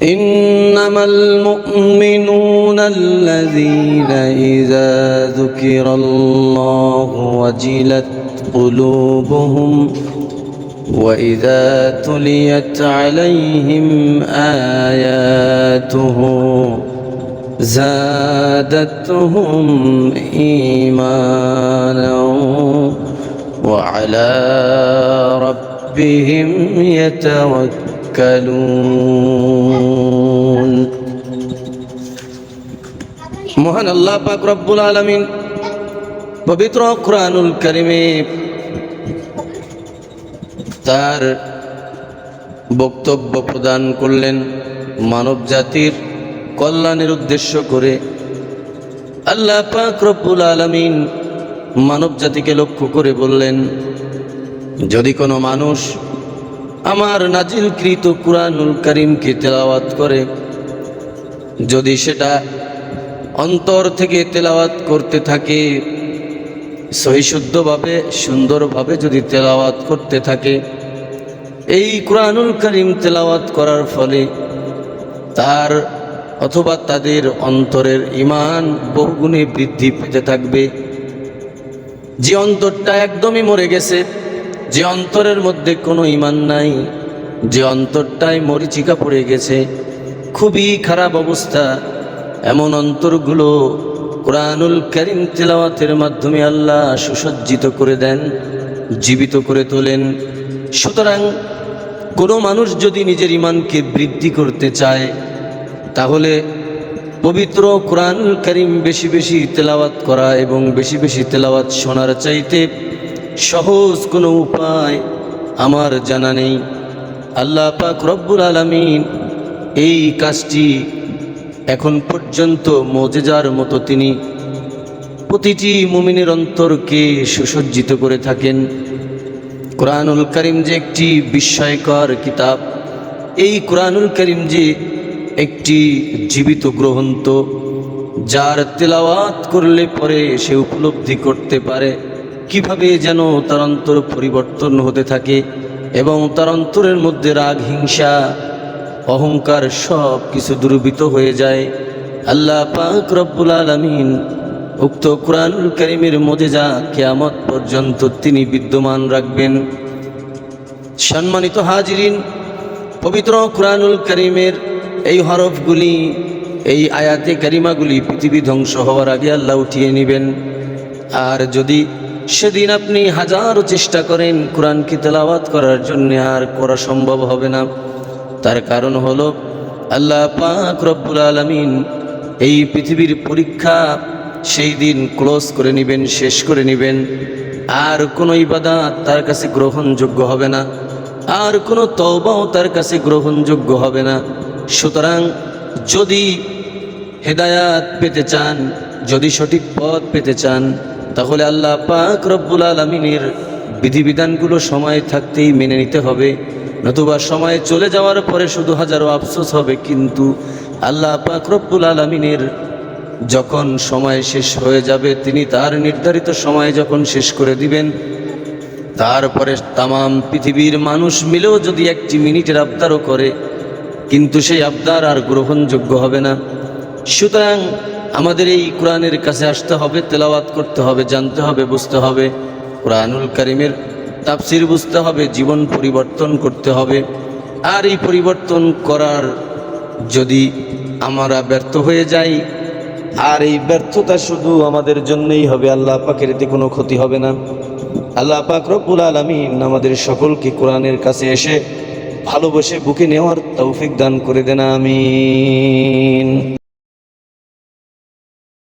إنما المؤمنون الذين إذا ذكر الله وجلت قلوبهم وإذا تليت عليهم آياته زادتهم إيمانا وعلى ربهم يتوكلون। মহান আল্লাহ পাক রব্বুল আলামিন পবিত্র কুরআনুল কারীমে তার বক্তব্য প্রদান করলেন মানব জাতির কল্যাণের উদ্দেশ্য করে। আল্লাহ পাক রব্বুল আলামিন মানব জাতিকে লক্ষ্য করে বললেন, যদি কোনো মানুষ আমার নাজিলকৃত কুরআনুল কারীমকে তেলাওয়াত করে, যদি সেটা অন্তর থেকে তেলাওয়াত করতে থাকে, সহিশুদ্ধভাবে সুন্দরভাবে যদি তেলাওয়াত করতে থাকে, এই কুরআনুল কারীম তেলাওয়াত করার ফলে তার অথবা তাদের অন্তরের ঈমান বহুগুণে বৃদ্ধি পেতে থাকবে। যে অন্তরটা একদমই মরে গেছে, যে অন্তরের মধ্যে কোনো ঈমান নাই, যে অন্তরটায় মরিচিকা পড়ে গেছে, খুবই খারাপ অবস্থা, এমন অন্তরগুলো কুরআনুল কারীম তেলাওয়াতের মাধ্যমে আল্লাহ সুসজ্জিত করে দেন, জীবিত করে তোলেন। সুতরাং কোনো মানুষ যদি নিজের ঈমানকে বৃদ্ধি করতে চায়, তাহলে পবিত্র কুরআনুল কারীম বেশি বেশি তেলাওয়াত করা এবং বেশি বেশি তেলাওয়াত শোনার চাইতে সহজ কোনো উপায় আমার জানা নেই। আল্লাহ পাক রব্বুল আলামিন এই কাজটি এখন পর্যন্ত মুজিজার মতো তিনি প্রতিটি মুমিনের অন্তরকে সুসজ্জিত করে থাকেন। কুরআনুল কারীম যে একটি বিস্ময়কর কিতাব, এই কুরআনুল কারীম যে একটি জীবিত গ্রন্থ, যার তেলাওয়াত করলে পরে সে উপলব্ধি করতে পারে কিভাবে যেন তার অন্তর পরিবর্তন হতে থাকে এবং তার অন্তরের মধ্যে রাগ, হিংসা, অহংকার সব কিছু দূরীভূত হয়ে যায়। আল্লাহ পাক রব্বুল আলামিন উক্ত কুরআনুল কারীমের মুজিজা কিয়ামত পর্যন্ত তিনি বিদ্যমান রাখবেন। সম্মানিত হাজিরিন, পবিত্র কুরআনুল কারীমের এই হরফগুলি, এই আয়াতে কারিমাগুলি পৃথিবী ধ্বংস হওয়ার আগে আল্লাহ উঠিয়ে নেবেন। আর যদি সেদিন আপনি হাজারো চেষ্টা করেন কোরআনকে তেলাওয়াত করার জন্য, আর করা সম্ভব হবে না। তার কারণ হলো আল্লাহ পাক রব্বুল আলামিন এই পৃথিবীর পরীক্ষা সেই দিন ক্লোজ করে নেবেন, শেষ করে নেবেন। আর কোনো ইবাদত তার কাছে গ্রহণযোগ্য হবে না, আর কোনো তওবাও তার কাছে গ্রহণযোগ্য হবে না। সুতরাং যদি হেদায়াত পেতে চান, যদি সঠিক পথ পেতে চান, তাহলে আল্লাহ পাক রব্বুল আলামিনের বিধিবিধানগুলো সময় থাকতেই মেনে নিতে হবে, নতুবা সময় চলে যাওয়ার পরে শুধু হাজারো আফসোস হবে। কিন্তু আল্লাহ পাক রব্বুল আলামিনের যখন সময় শেষ হয়ে যাবে, তিনি তার নির্ধারিত সময় যখন শেষ করে দিবেন, তারপরে তামাম পৃথিবীর মানুষ মিলেও যদি একটি মিনিটের আবদারও করে, কিন্তু সেই আবদার আর গ্রহণযোগ্য হবে না। সুতরাং আমাদের এই কোরআনের কাছে আসতে হবে, তেলাওয়াত করতে হবে, জানতে হবে, বুঝতে হবে, কুরআনুল কারীমের তাফসীর বুঝতে হবে, জীবন পরিবর্তন করতে হবে। আর এই পরিবর্তন করার যদি আমরা ব্যর্থ হয়ে যাই, আর এই ব্যর্থতা শুধু আমাদের জন্যই হবে, আল্লাহ পাকের এতে কোনো ক্ষতি হবে না। আল্লাহ পাক রব্বুল আলামিন আমাদের সকলকে কোরআনের কাছে এসে ভালোবেসে বুকে নেওয়ার তৌফিক দান করে দেন, আমিন।